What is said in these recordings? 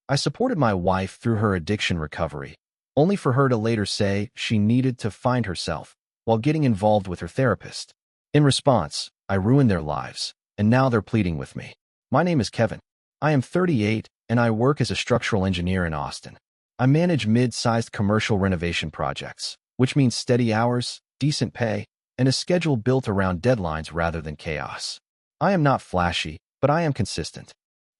I supported my wife through her addiction recovery, only for her to later say she needed to find herself while getting involved with her therapist. In response, I ruined their lives, and now they're pleading with me. My name is Kevin. I am 38, and I work as a structural engineer in Austin. I manage mid-sized commercial renovation projects, which means steady hours, decent pay, and a schedule built around deadlines rather than chaos. I am not flashy, but I am consistent.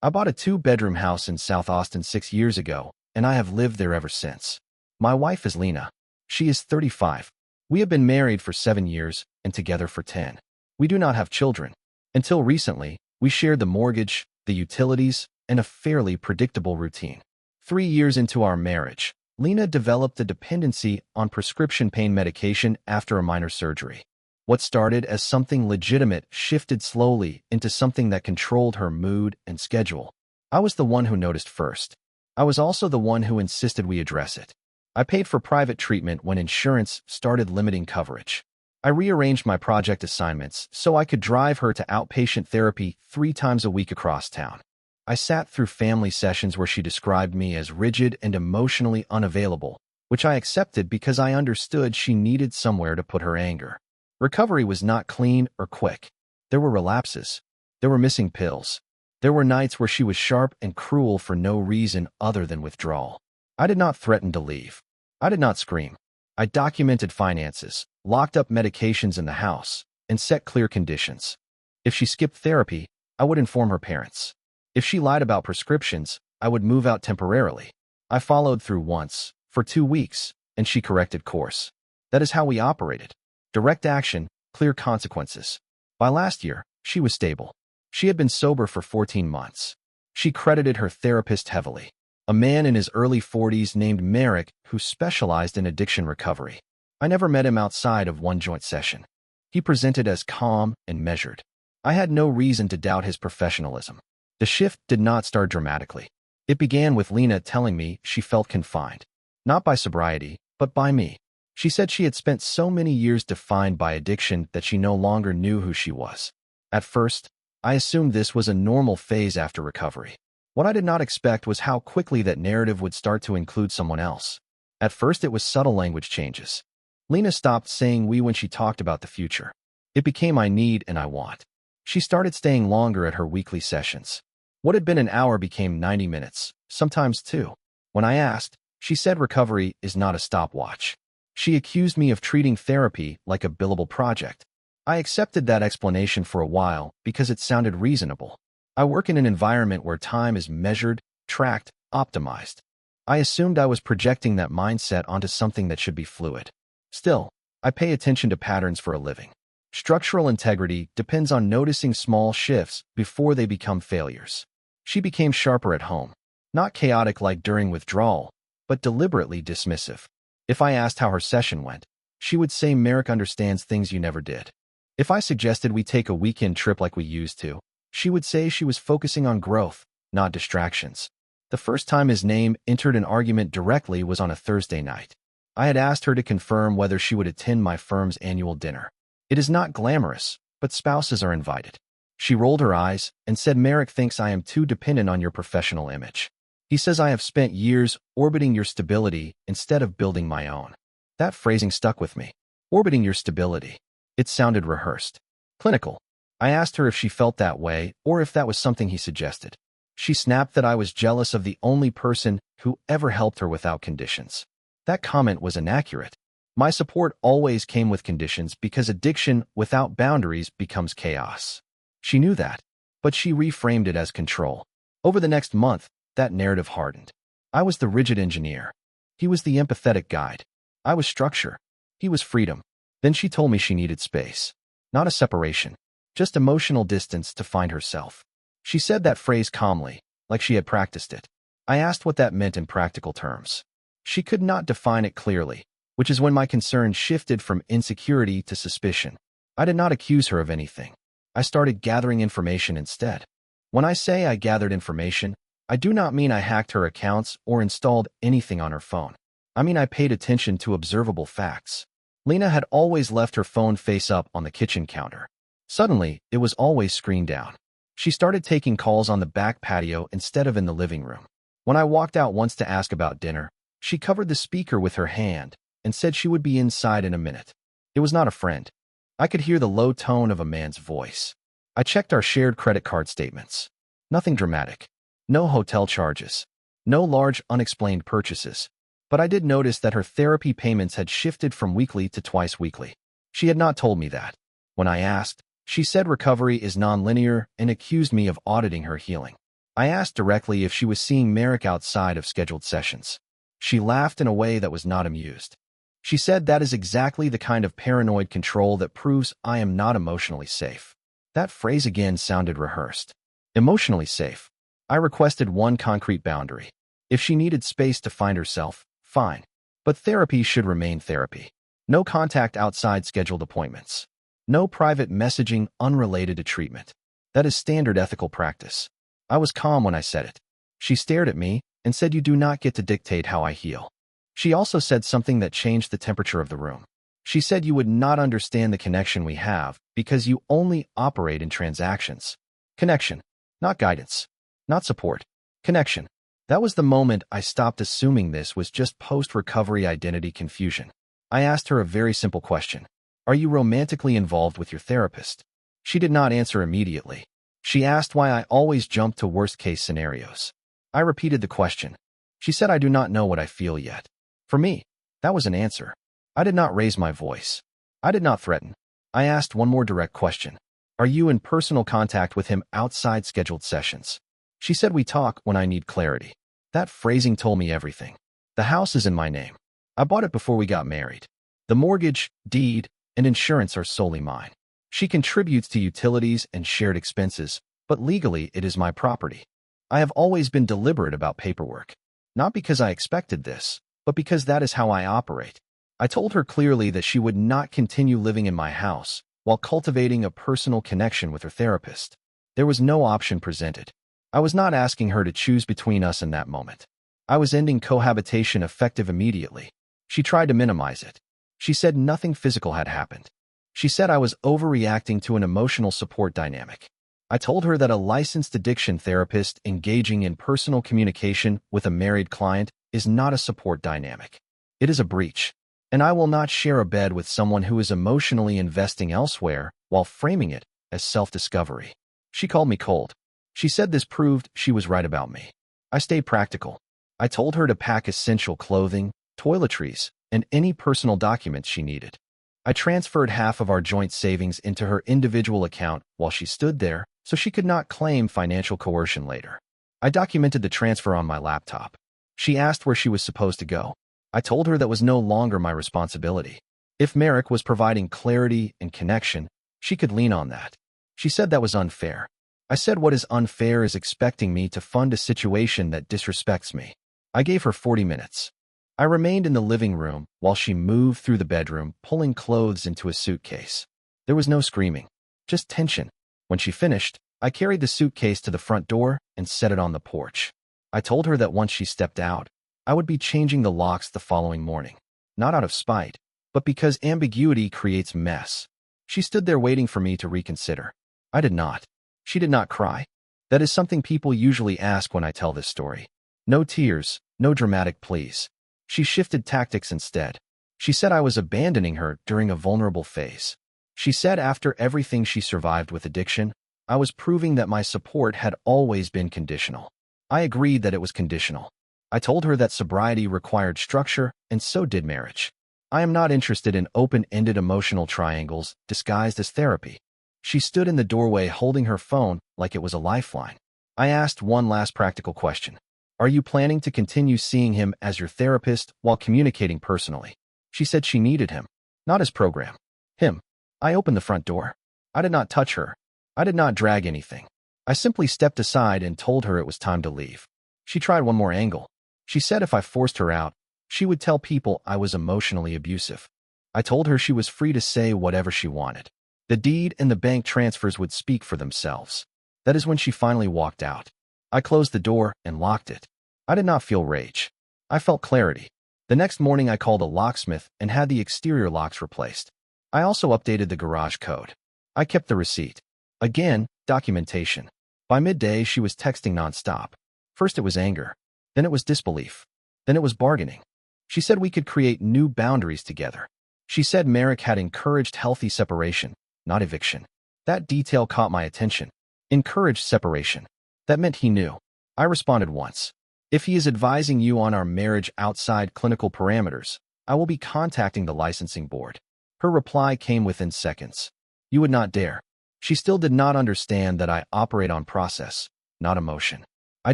I bought a 2-bedroom house in South Austin 6 years ago, and I have lived there ever since. My wife is Lena. She is 35. We have been married for 7 years and together for 10. We do not have children. Until recently, we shared the mortgage, the utilities, and a fairly predictable routine. 3 years into our marriage, Lena developed a dependency on prescription pain medication after a minor surgery. What started as something legitimate shifted slowly into something that controlled her mood and schedule. I was the one who noticed first. I was also the one who insisted we address it. I paid for private treatment when insurance started limiting coverage. I rearranged my project assignments so I could drive her to outpatient therapy 3 times a week across town. I sat through family sessions where she described me as rigid and emotionally unavailable, which I accepted because I understood she needed somewhere to put her anger. Recovery was not clean or quick. There were relapses. There were missing pills. There were nights where she was sharp and cruel for no reason other than withdrawal. I did not threaten to leave. I did not scream. I documented finances, locked up medications in the house, and set clear conditions. If she skipped therapy, I would inform her parents. If she lied about prescriptions, I would move out temporarily. I followed through once, for 2 weeks, and she corrected course. That is how we operated. Direct action, clear consequences. By last year, she was stable. She had been sober for 14 months. She credited her therapist heavily, a man in his early 40s named Merrick who specialized in addiction recovery. I never met him outside of one joint session. He presented as calm and measured. I had no reason to doubt his professionalism. The shift did not start dramatically. It began with Lena telling me she felt confined, not by sobriety, but by me. She said she had spent so many years defined by addiction that she no longer knew who she was. At first, I assumed this was a normal phase after recovery. What I did not expect was how quickly that narrative would start to include someone else. At first, it was subtle language changes. Lena stopped saying we when she talked about the future. It became I need and I want. She started staying longer at her weekly sessions. What had been an hour became 90 minutes, sometimes 2. When I asked, she said recovery is not a stopwatch. She accused me of treating therapy like a billable project. I accepted that explanation for a while because it sounded reasonable. I work in an environment where time is measured, tracked, optimized. I assumed I was projecting that mindset onto something that should be fluid. Still, I pay attention to patterns for a living. Structural integrity depends on noticing small shifts before they become failures. She became sharper at home, not chaotic like during withdrawal, but deliberately dismissive. If I asked how her session went, she would say Merrick understands things you never did. If I suggested we take a weekend trip like we used to, she would say she was focusing on growth, not distractions. The first time his name entered an argument directly was on a Thursday night. I had asked her to confirm whether she would attend my firm's annual dinner. It is not glamorous, but spouses are invited. She rolled her eyes and said Merrick thinks I am too dependent on your professional image. He says I have spent years orbiting your stability instead of building my own. That phrasing stuck with me. Orbiting your stability. It sounded rehearsed. Clinical. I asked her if she felt that way or if that was something he suggested. She snapped that I was jealous of the only person who ever helped her without conditions. That comment was inaccurate. My support always came with conditions because addiction without boundaries becomes chaos. She knew that, but she reframed it as control. Over the next month, that narrative hardened. I was the rigid engineer. He was the empathetic guide. I was structure. He was freedom. Then she told me she needed space. Not a separation, just emotional distance to find herself. She said that phrase calmly, like she had practiced it. I asked what that meant in practical terms. She could not define it clearly, which is when my concern shifted from insecurity to suspicion. I did not accuse her of anything. I started gathering information instead. When I say I gathered information, I do not mean I hacked her accounts or installed anything on her phone. I mean I paid attention to observable facts. Lena had always left her phone face up on the kitchen counter. Suddenly, it was always screened down. She started taking calls on the back patio instead of in the living room. When I walked out once to ask about dinner, she covered the speaker with her hand and said she would be inside in a minute. It was not a friend. I could hear the low tone of a man's voice. I checked our shared credit card statements. Nothing dramatic. No hotel charges. No large unexplained purchases. But I did notice that her therapy payments had shifted from weekly to twice weekly. She had not told me that. When I asked, she said recovery is nonlinear and accused me of auditing her healing. I asked directly if she was seeing Merrick outside of scheduled sessions. She laughed in a way that was not amused. She said that is exactly the kind of paranoid control that proves I am not emotionally safe. That phrase again sounded rehearsed. Emotionally safe. I requested one concrete boundary. If she needed space to find herself, fine. But therapy should remain therapy. No contact outside scheduled appointments. No private messaging unrelated to treatment. That is standard ethical practice. I was calm when I said it. She stared at me and said, "You do not get to dictate how I heal." She also said something that changed the temperature of the room. She said, "You would not understand the connection we have because you only operate in transactions." Connection, not guidance, not support. Connection. That was the moment I stopped assuming this was just post-recovery identity confusion. I asked her a very simple question. Are you romantically involved with your therapist? She did not answer immediately. She asked why I always jump to worst-case scenarios. I repeated the question. She said, "I do not know what I feel yet." For me, that was an answer. I did not raise my voice. I did not threaten. I asked one more direct question. Are you in personal contact with him outside scheduled sessions? She said, "We talk when I need clarity." That phrasing told me everything. The house is in my name. I bought it before we got married. The mortgage, deed, and insurance are solely mine. She contributes to utilities and shared expenses, but legally it is my property. I have always been deliberate about paperwork. Not because I expected this, but because that is how I operate. I told her clearly that she would not continue living in my house while cultivating a personal connection with her therapist. There was no option presented. I was not asking her to choose between us in that moment. I was ending cohabitation effective immediately. She tried to minimize it. She said nothing physical had happened. She said I was overreacting to an emotional support dynamic. I told her that a licensed addiction therapist engaging in personal communication with a married client is not a support dynamic. It is a breach. And I will not share a bed with someone who is emotionally investing elsewhere while framing it as self-discovery. She called me cold. She said this proved she was right about me. I stayed practical. I told her to pack essential clothing, toiletries, and any personal documents she needed. I transferred half of our joint savings into her individual account while she stood there so she could not claim financial coercion later. I documented the transfer on my laptop. She asked where she was supposed to go. I told her that was no longer my responsibility. If Merrick was providing clarity and connection, she could lean on that. She said that was unfair. I said what is unfair is expecting me to fund a situation that disrespects me. I gave her 40 minutes. I remained in the living room while she moved through the bedroom, pulling clothes into a suitcase. There was no screaming, just tension. When she finished, I carried the suitcase to the front door and set it on the porch. I told her that once she stepped out, I would be changing the locks the following morning. Not out of spite, but because ambiguity creates mess. She stood there waiting for me to reconsider. I did not. She did not cry. That is something people usually ask when I tell this story. No tears, no dramatic pleas. She shifted tactics instead. She said I was abandoning her during a vulnerable phase. She said after everything she survived with addiction, I was proving that my support had always been conditional. I agreed that it was conditional. I told her that sobriety required structure, and so did marriage. I am not interested in open-ended emotional triangles disguised as therapy. She stood in the doorway holding her phone like it was a lifeline. I asked one last practical question. Are you planning to continue seeing him as your therapist while communicating personally? She said she needed him, not his program. Him. I opened the front door. I did not touch her. I did not drag anything. I simply stepped aside and told her it was time to leave. She tried one more angle. She said if I forced her out, she would tell people I was emotionally abusive. I told her she was free to say whatever she wanted. The deed and the bank transfers would speak for themselves. That is when she finally walked out. I closed the door and locked it. I did not feel rage. I felt clarity. The next morning I called a locksmith and had the exterior locks replaced. I also updated the garage code. I kept the receipt. Again, documentation. By midday, she was texting nonstop. First it was anger. Then it was disbelief. Then it was bargaining. She said we could create new boundaries together. She said Merrick had encouraged healthy separation, not eviction. That detail caught my attention. Encouraged separation. That meant he knew. I responded once. If he is advising you on our marriage outside clinical parameters, I will be contacting the licensing board. Her reply came within seconds. You would not dare. She still did not understand that I operate on process, not emotion. I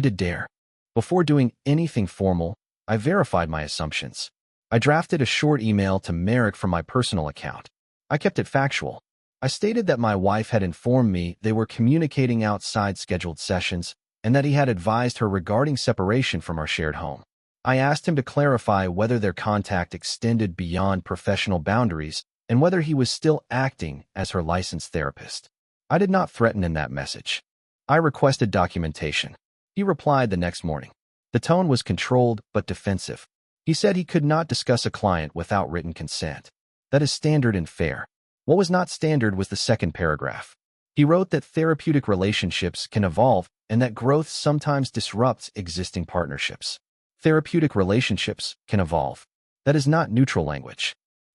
did dare. Before doing anything formal, I verified my assumptions. I drafted a short email to Merrick from my personal account. I kept it factual. I stated that my wife had informed me they were communicating outside scheduled sessions and that he had advised her regarding separation from our shared home. I asked him to clarify whether their contact extended beyond professional boundaries and whether he was still acting as her licensed therapist. I did not threaten in that message. I requested documentation. He replied the next morning. The tone was controlled but defensive. He said he could not discuss a client without written consent. That is standard and fair. What was not standard was the second paragraph. He wrote that therapeutic relationships can evolve and that growth sometimes disrupts existing partnerships. Therapeutic relationships can evolve. That is not neutral language.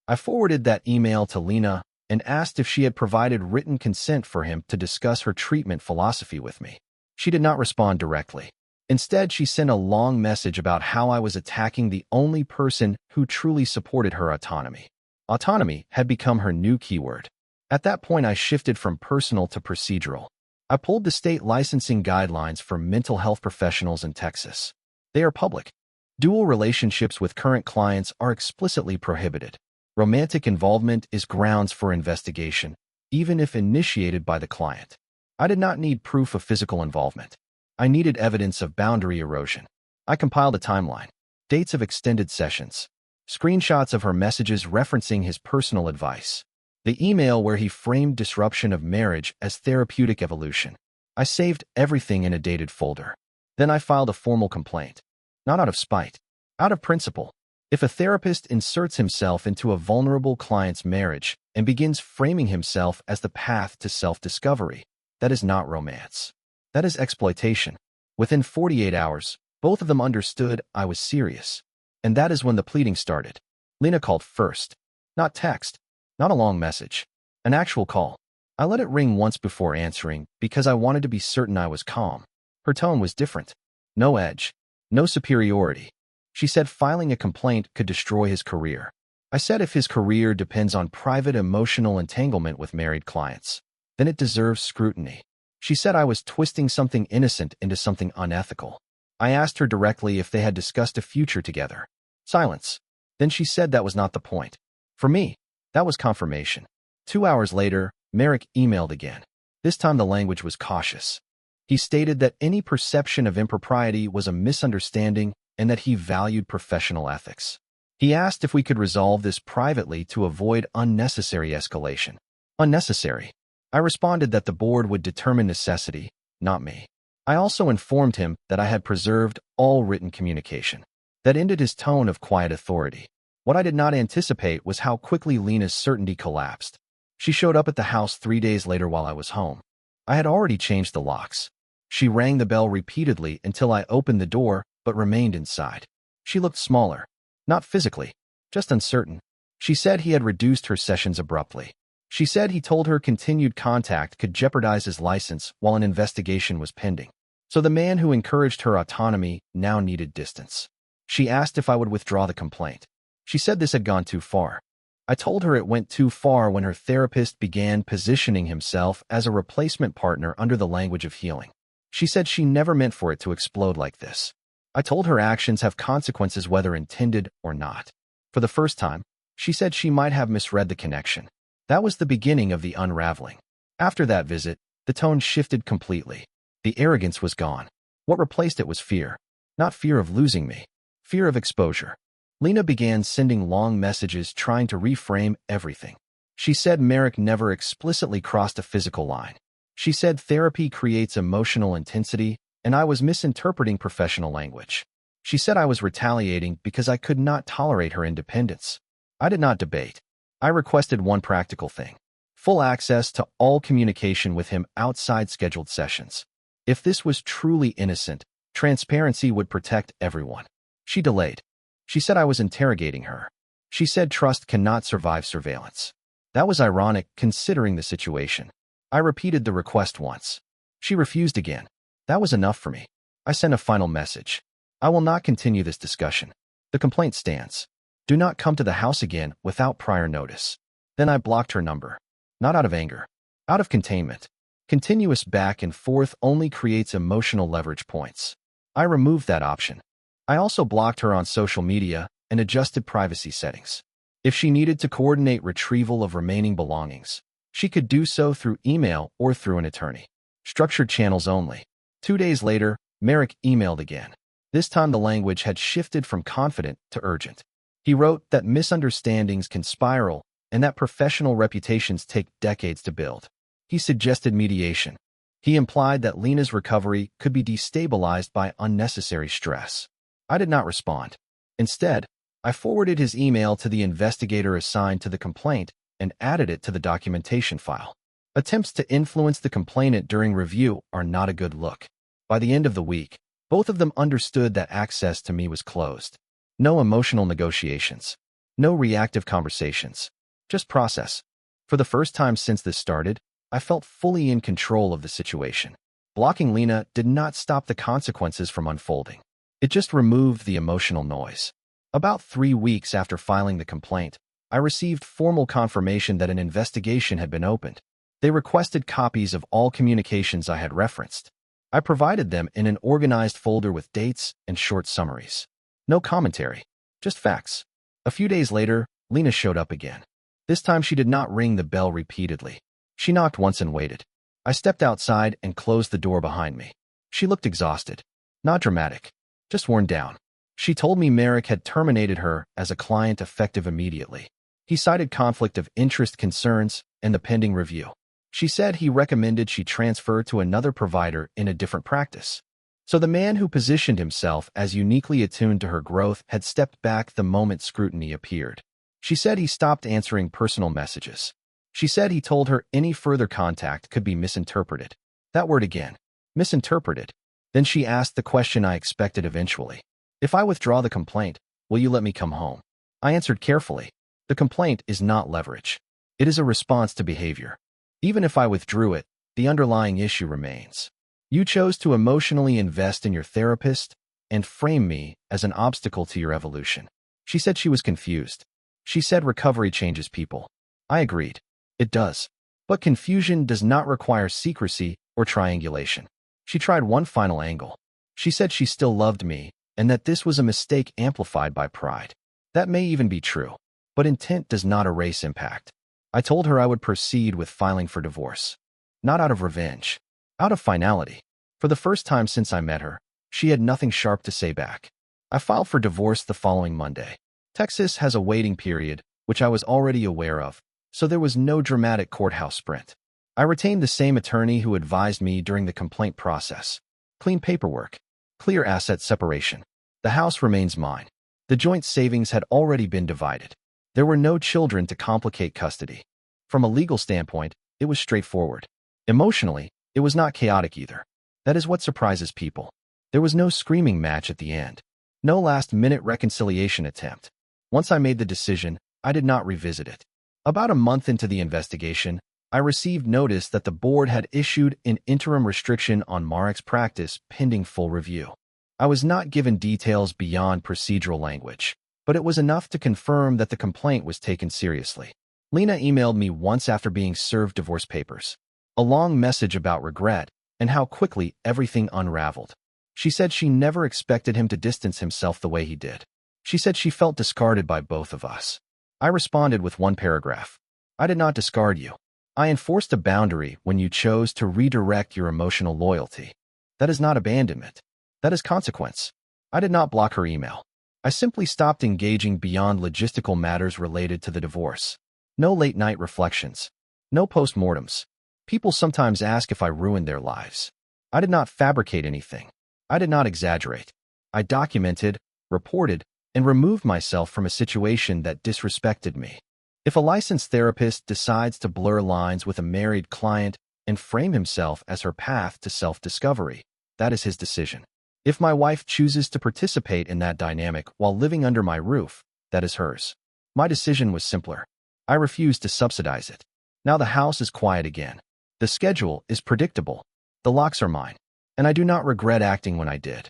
I forwarded that email to Lena and asked if she had provided written consent for him to discuss her treatment philosophy with me. She did not respond directly. Instead, she sent a long message about how I was attacking the only person who truly supported her autonomy. Autonomy had become her new keyword. At that point, I shifted from personal to procedural. I pulled the state licensing guidelines for mental health professionals in Texas. They are public. Dual relationships with current clients are explicitly prohibited. Romantic involvement is grounds for investigation, even if initiated by the client. I did not need proof of physical involvement. I needed evidence of boundary erosion. I compiled a timeline, dates of extended sessions, screenshots of her messages referencing his personal advice, the email where he framed disruption of marriage as therapeutic evolution. I saved everything in a dated folder. Then I filed a formal complaint. Not out of spite, out of principle. If a therapist inserts himself into a vulnerable client's marriage and begins framing himself as the path to self-discovery, that is not romance. That is exploitation. Within 48 hours, both of them understood I was serious. And that is when the pleading started. Lena called first. Not text. Not a long message. An actual call. I let it ring once before answering because I wanted to be certain I was calm. Her tone was different. No edge. No superiority. She said filing a complaint could destroy his career. I said if his career depends on private emotional entanglement with married clients, then it deserves scrutiny. She said I was twisting something innocent into something unethical. I asked her directly if they had discussed a future together. Silence. Then she said that was not the point. For me, that was confirmation. 2 hours later, Merrick emailed again. This time the language was cautious. He stated that any perception of impropriety was a misunderstanding and that he valued professional ethics. He asked if we could resolve this privately to avoid unnecessary escalation. Unnecessary. I responded that the board would determine necessity, not me. I also informed him that I had preserved all written communication. That ended his tone of quiet authority. What I did not anticipate was how quickly Lena's certainty collapsed. She showed up at the house 3 days later while I was home. I had already changed the locks. She rang the bell repeatedly until I opened the door, but remained inside. She looked smaller. Not physically, just uncertain. She said he had reduced her sessions abruptly. She said he told her continued contact could jeopardize his license while an investigation was pending. So the man who encouraged her autonomy now needed distance. She asked if I would withdraw the complaint. She said this had gone too far. I told her it went too far when her therapist began positioning himself as a replacement partner under the language of healing. She said she never meant for it to explode like this. I told her actions have consequences whether intended or not. For the first time, she said she might have misread the connection. That was the beginning of the unraveling. After that visit, the tone shifted completely. The arrogance was gone. What replaced it was fear. Not fear of losing me. Fear of exposure. Lena began sending long messages trying to reframe everything. She said Merrick never explicitly crossed a physical line. She said therapy creates emotional intensity, and I was misinterpreting professional language. She said I was retaliating because I could not tolerate her independence. I did not debate. I requested one practical thing: full access to all communication with him outside scheduled sessions. If this was truly innocent, Transparency would protect everyone. She delayed. She said I was interrogating her. She said trust cannot survive surveillance. That was ironic considering the situation. I repeated the request once. She refused again. That was enough for me. I sent a final message. I will not continue this discussion. The complaint stands. Do not come to the house again without prior notice. Then I blocked her number. Not out of anger. Out of containment. Continuous back and forth only creates emotional leverage points. I removed that option. I also blocked her on social media and adjusted privacy settings. If she needed to coordinate retrieval of remaining belongings, she could do so through email or through an attorney. Structured channels only. 2 days later, Merrick emailed again. This time the language had shifted from confident to urgent. He wrote that misunderstandings can spiral and that professional reputations take decades to build. He suggested mediation. He implied that Lena's recovery could be destabilized by unnecessary stress. I did not respond. Instead, I forwarded his email to the investigator assigned to the complaint and added it to the documentation file. Attempts to influence the complainant during review are not a good look. By the end of the week, both of them understood that access to me was closed. No emotional negotiations. No reactive conversations. Just process. For the first time since this started, I felt fully in control of the situation. Blocking Lena did not stop the consequences from unfolding. It just removed the emotional noise. About 3 weeks after filing the complaint, I received formal confirmation that an investigation had been opened. They requested copies of all communications I had referenced. I provided them in an organized folder with dates and short summaries. No commentary, just facts. A few days later, Lena showed up again. This time she did not ring the bell repeatedly. She knocked once and waited. I stepped outside and closed the door behind me. She looked exhausted. Not dramatic, just worn down. She told me Merrick had terminated her as a client effective immediately. He cited conflict of interest concerns and the pending review. She said he recommended she transfer to another provider in a different practice. So the man who positioned himself as uniquely attuned to her growth had stepped back the moment scrutiny appeared. She said he stopped answering personal messages. She said he told her any further contact could be misinterpreted. That word again. Misinterpreted. Then she asked the question I expected eventually. If I withdraw the complaint, will you let me come home? I answered carefully. The complaint is not leverage. It is a response to behavior. Even if I withdrew it, the underlying issue remains. You chose to emotionally invest in your therapist and frame me as an obstacle to your evolution. She said she was confused. She said recovery changes people. I agreed. It does. But confusion does not require secrecy or triangulation. She tried one final angle. She said she still loved me and that this was a mistake amplified by pride. That may even be true, but intent does not erase impact. I told her I would proceed with filing for divorce. Not out of revenge. Out of finality. For the first time since I met her, she had nothing sharp to say back. I filed for divorce the following Monday. Texas has a waiting period, which I was already aware of, so there was no dramatic courthouse sprint. I retained the same attorney who advised me during the complaint process. Clean paperwork. Clear asset separation. The house remains mine. The joint savings had already been divided. There were no children to complicate custody. From a legal standpoint, it was straightforward. Emotionally, it was not chaotic either. That is what surprises people. There was no screaming match at the end. No last-minute reconciliation attempt. Once I made the decision, I did not revisit it. About a month into the investigation, I received notice that the board had issued an interim restriction on Marek's practice pending full review. I was not given details beyond procedural language, but it was enough to confirm that the complaint was taken seriously. Lena emailed me once after being served divorce papers. A long message about regret and how quickly everything unraveled. She said she never expected him to distance himself the way he did. She said she felt discarded by both of us. I responded with one paragraph. I did not discard you. I enforced a boundary when you chose to redirect your emotional loyalty. That is not abandonment. That is consequence. I did not block her email. I simply stopped engaging beyond logistical matters related to the divorce. No late-night reflections. No postmortems. People sometimes ask if I ruined their lives. I did not fabricate anything. I did not exaggerate. I documented, reported, and removed myself from a situation that disrespected me. If a licensed therapist decides to blur lines with a married client and frame himself as her path to self-discovery, that is his decision. If my wife chooses to participate in that dynamic while living under my roof, that is hers. My decision was simpler. I refused to subsidize it. Now the house is quiet again. The schedule is predictable. The locks are mine. And I do not regret acting when I did.